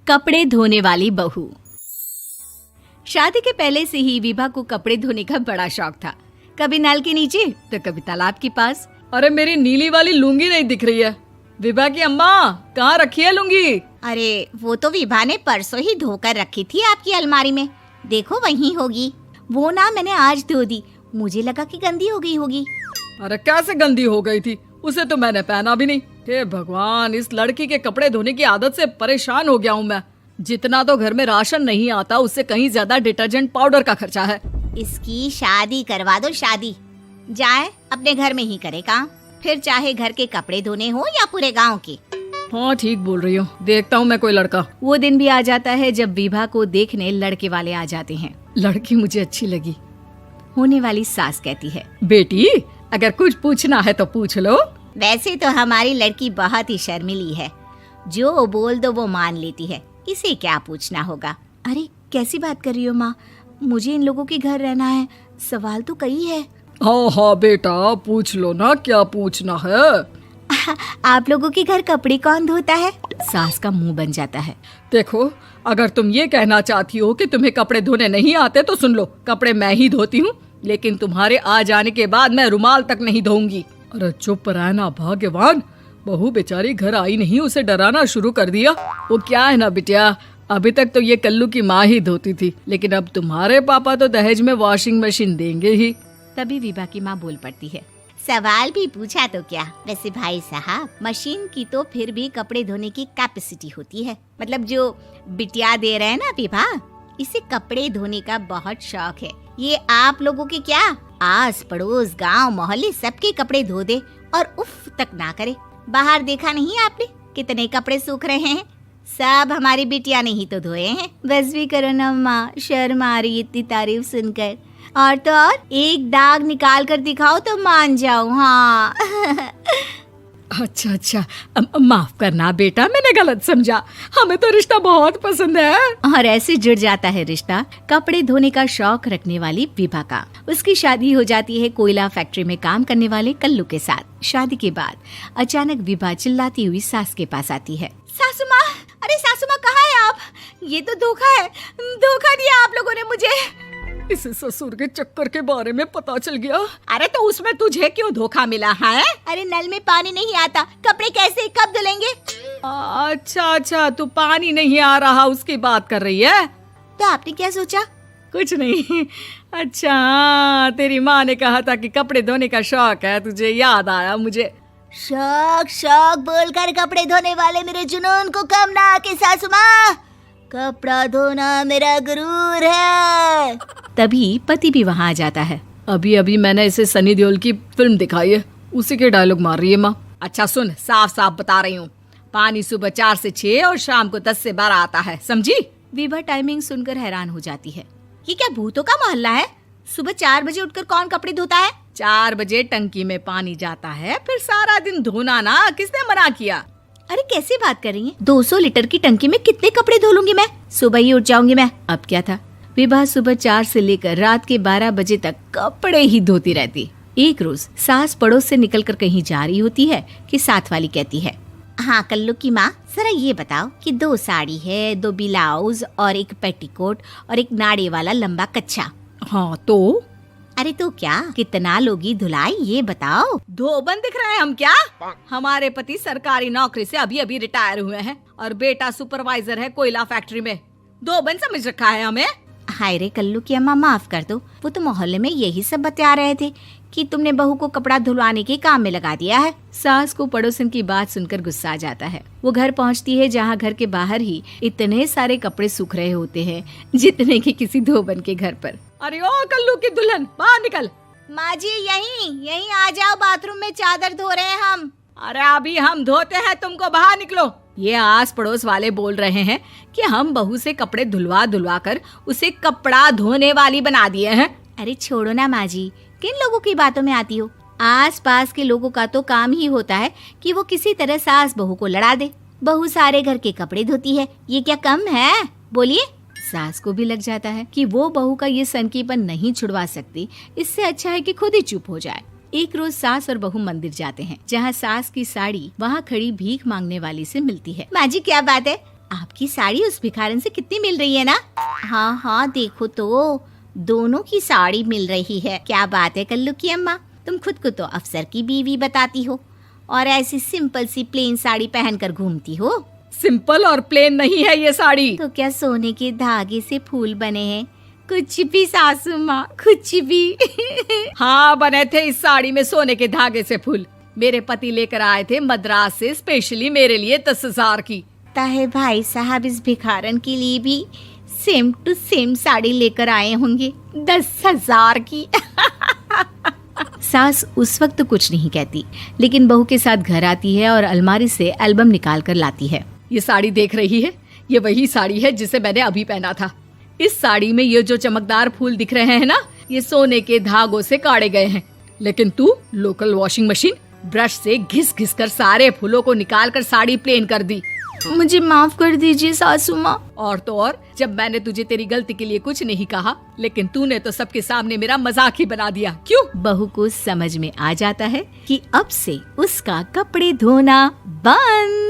कपड़े धोने वाली बहू। शादी के पहले से ही विभा को कपड़े धोने का बड़ा शौक था। कभी नल के नीचे तो कभी तालाब के पास। अरे मेरी नीली वाली लुंगी नहीं दिख रही है। विभा की अम्मा, कहाँ रखी है लुंगी? अरे वो तो विभा ने परसों ही धोकर रखी थी आपकी अलमारी में, देखो वहीं होगी। वो ना मैंने आज धो दी, मुझे लगा कि गंदी हो गई होगी। अरे कैसे गंदी हो गई थी? उसे तो मैंने पहना भी नहीं। हे भगवान, इस लड़की के कपड़े धोने की आदत से परेशान हो गया हूँ मैं। जितना तो घर में राशन नहीं आता उससे कहीं ज्यादा डिटर्जेंट पाउडर का खर्चा है। इसकी शादी करवा दो, शादी जाए अपने घर में ही करे काम, फिर चाहे घर के कपड़े धोने हो या पूरे गांव के। हाँ ठीक बोल रही हो, देखता हूँ मैं कोई लड़का। वो दिन भी आ जाता है जब विभा को देखने लड़के वाले आ जाते हैं। लड़की मुझे अच्छी लगी। होने वाली सास कहती है, बेटी अगर कुछ पूछना है तो पूछ लो। वैसे तो हमारी लड़की बहुत ही शर्मीली है, जो बोल दो वो मान लेती है, इसे क्या पूछना होगा। अरे कैसी बात कर रही हो माँ, मुझे इन लोगों के घर रहना है, सवाल तो कई है। हाँ हाँ बेटा, पूछ लो ना, क्या पूछना है। आप लोगों के घर कपड़े कौन धोता है? सास का मुंह बन जाता है। देखो, अगर तुम ये कहना चाहती हो कि तुम्हें कपड़े धोने नहीं आते तो सुन लो, कपड़े मैं ही धोती हूँ, लेकिन तुम्हारे आ जाने के बाद मैं रुमाल तक नहीं धोऊंगी। अरे चुप रहना भाग्यवान, बहू बेचारी घर आई नहीं, उसे डराना शुरू कर दिया। वो क्या है ना बिटिया, अभी तक तो ये कल्लू की माँ ही धोती थी, लेकिन अब तुम्हारे पापा तो दहेज में वॉशिंग मशीन देंगे ही। तभी विभा की माँ बोल पड़ती है, सवाल भी पूछा तो क्या। वैसे भाई साहब, मशीन की तो फिर भी कपड़े धोने की कैपेसिटी होती है, मतलब जो बिटिया दे रहे हैं ना विभा, इसे कपड़े धोने का बहुत शौक है। ये आप लोगों के क्या आस पड़ोस गांव मोहल्ले सबके कपड़े धो दे और उफ तक ना करे। बाहर देखा नहीं आपने कितने कपड़े सूख रहे हैं, सब हमारी बिटिया ने ही तो धोए हैं। बस भी करो ना माँ, शर्म आ रही इतनी तारीफ सुनकर। और तो और एक दाग निकाल कर दिखाओ तो मान जाऊं। हाँ अच्छा अच्छा, माफ करना बेटा, मैंने गलत समझा। हमें तो रिश्ता बहुत पसंद है। और ऐसे जुड़ जाता है रिश्ता कपड़े धोने का शौक रखने वाली विभा का। उसकी शादी हो जाती है कोयला फैक्ट्री में काम करने वाले कल्लू के साथ। शादी के बाद अचानक विभा चिल्लाती हुई सास के पास आती है। सासू माँ, अरे सासू माँ कहाँ है आप? ये तो धोखा है, धोखा दिया आप लोगों ने मुझे। इसे ससुर के चक्कर के बारे में पता चल गया। अरे तो उसमें तुझे क्यों धोखा मिला है? अरे नल में पानी नहीं आता, कपड़े कैसे कब धुलेंगे? अच्छा अच्छा, तू पानी नहीं आ रहा उसकी बात कर रही है। तो आपने क्या सोचा? कुछ नहीं। अच्छा, तेरी माँ ने कहा था कि कपड़े धोने का शौक है तुझे, याद आया मुझे। शौक शौक बोलकर कपड़े धोने वाले मेरे जुनून को कम ना आके सासू माँ, कपड़ा धोना मेरा गुरूर है। तभी पति भी वहाँ आ जाता है। अभी अभी मैंने इसे सनी देओल की फिल्म दिखाई है, उसी के डायलॉग मार रही है माँ। अच्छा सुन, साफ साफ बता रही हूँ, पानी सुबह 4 से 6 और शाम को 10 से 12 आता है, समझी? विभा टाइमिंग सुनकर हैरान हो जाती है। ये क्या भूतों का मोहल्ला है? सुबह 4 बजे उठकर कौन कपड़े धोता है? 4 बजे टंकी में पानी जाता है, फिर सारा दिन धोना ना, किसने मना किया? अरे कैसी बात कर रही हैं? 200 लीटर की टंकी में कितने कपड़े धो लूंगी मैं, सुबह ही उठ जाऊंगी मैं। अब क्या था, विभा सुबह 4 से लेकर रात के 12 बजे तक कपड़े ही धोती रहती। एक रोज सास पड़ोस से निकलकर कहीं जा रही होती है कि साथ वाली कहती है, हाँ कल्लू की माँ, जरा ये बताओ कि 2 साड़ी है, 2 ब्लाउज और एक पेटीकोट और एक नाड़े वाला लंबा कच्छा। हाँ तो? अरे तो क्या, कितना लोगी धुलाई ये बताओ। धोबन दिख रहे हैं हम क्या? हमारे पति सरकारी नौकरी से अभी अभी रिटायर हुए हैं और बेटा सुपरवाइजर है कोयला फैक्ट्री में। धोबन समझ रखा है हमें। हाय रे कल्लू की अम्मा, माफ कर दो, वो तो मोहल्ले में यही सब बता रहे थे कि तुमने बहू को कपड़ा धुलवाने के काम में लगा दिया है। सास को पड़ोसन की बात सुनकर गुस्सा आ जाता है। वो घर पहुंचती है जहां घर के बाहर ही इतने सारे कपड़े सूख रहे होते हैं जितने कि किसी धोबन के घर पर। अरे ओ कल्लू की दुल्हन, बाहर निकल। माँ जी यहीं आ जाओ, बाथरूम में चादर धो रहे हैं हम। अरे अभी हम धोते हैं, तुमको बाहर निकलो। ये आस पड़ोस वाले बोल रहे हैं कि हम बहू से कपड़े धुलवा धुलवा कर उसे कपड़ा धोने वाली बना दिए हैं। अरे छोड़ो ना माँ जी, किन लोगों की बातों में आती हो? आस पास के लोगों का तो काम ही होता है कि वो किसी तरह सास बहू को लड़ा दे। बहू सारे घर के कपड़े धोती है, ये क्या कम है? बोलिए। सास को भी लग जाता है कि वो बहू का ये सनकीपन नहीं छुड़वा सकती, इससे अच्छा है कि खुद ही चुप हो जाए। एक रोज सास और बहू मंदिर जाते हैं, जहाँ सास की साड़ी वहाँ खड़ी भीख मांगने वाली से मिलती है। माँ जी क्या बात है, आपकी साड़ी उस भिखारन से कितनी मिल रही है ना? हाँ हाँ देखो तो, दोनों की साड़ी मिल रही है। क्या बात है कल्लू की अम्मा, तुम खुद को तो अफसर की बीवी बताती हो और ऐसी सिंपल सी प्लेन साड़ी पहनकर घूमती हो। सिंपल और प्लेन नहीं है ये साड़ी। तो क्या सोने के धागे से फूल बने हैं? कुछ भी सासू माँ, कुछ भी। हाँ, बने थे इस साड़ी में सोने के धागे से फूल। मेरे पति लेकर आए थे मद्रास से स्पेशली मेरे लिए 10,000 की। ताहे भाई साहब इस भिखारन के लिए भी सेम टू सेम साड़ी लेकर आए होंगे 10,000 की। सास उस वक्त तो कुछ नहीं कहती, लेकिन बहू के साथ घर आती है और अलमारी से एल्बम निकाल कर लाती है। ये साड़ी देख रही है, ये वही साड़ी है जिसे मैंने अभी पहना था। इस साड़ी में ये जो चमकदार फूल दिख रहे हैं ना, ये सोने के धागों से काढ़े गए हैं। लेकिन तू लोकल वॉशिंग मशीन ब्रश से घिस घिस कर सारे फूलों को निकाल कर साड़ी प्लेन कर दी। मुझे माफ कर दीजिए सासू माँ। और तो और, जब मैंने तुझे तेरी गलती के लिए कुछ नहीं कहा, लेकिन तूने तो सबके सामने मेरा मजाक ही बना दिया। क्यों? बहू को समझ में आ जाता है कि अब से उसका कपड़े धोना बंद।